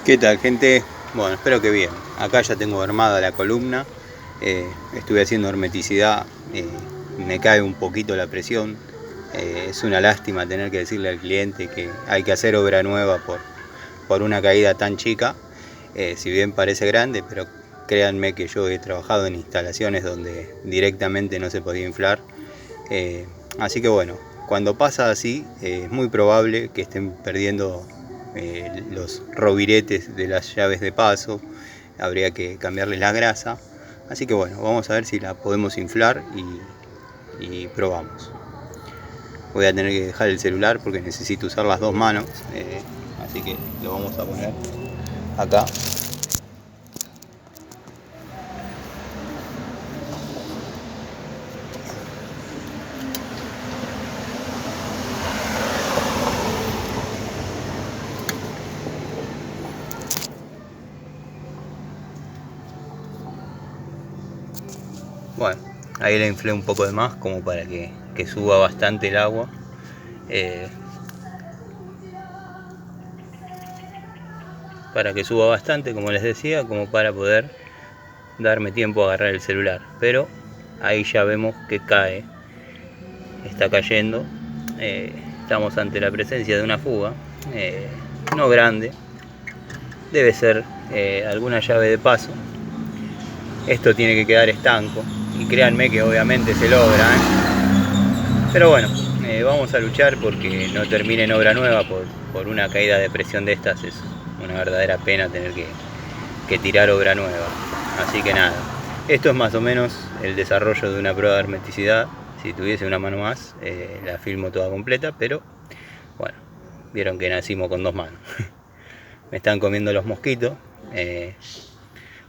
¿Qué tal, gente? Bueno, espero que bien. Acá ya tengo armada la columna. Estuve haciendo hermeticidad. Me cae un poquito la presión. Es una lástima tener que decirle al cliente que hay que hacer obra nueva por una caída tan chica. Si bien parece grande, pero créanme que yo he trabajado en instalaciones donde directamente no se podía inflar. Así que bueno, cuando pasa así, es muy probable que estén perdiendo los roviretes de las llaves de paso. Habría que cambiarles la grasa. Así que bueno, vamos a ver si la podemos inflar y probamos. Voy a tener que dejar el celular porque necesito usar las dos manos. Así que lo vamos a poner acá. Bueno, ahí le inflé un poco de más como para que suba bastante el agua. Para que suba bastante, como les decía, como para poder darme tiempo a agarrar el celular. Pero ahí ya vemos que cae, está cayendo. Estamos ante la presencia de una fuga, no grande, debe ser alguna llave de paso. Esto tiene que quedar estanco y créanme que obviamente se logra, pero bueno, vamos a luchar porque no termine en obra nueva por una caída de presión de estas. Es una verdadera pena tener que tirar obra nueva. Así que nada, esto es más o menos el desarrollo de una prueba de hermeticidad. Si tuviese una mano más, la filmo toda completa, pero bueno, vieron que nacimos con dos manos. Me están comiendo los mosquitos.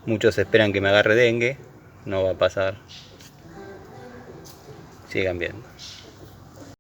Muchos esperan que me agarre dengue. No va a pasar. Sigan viendo.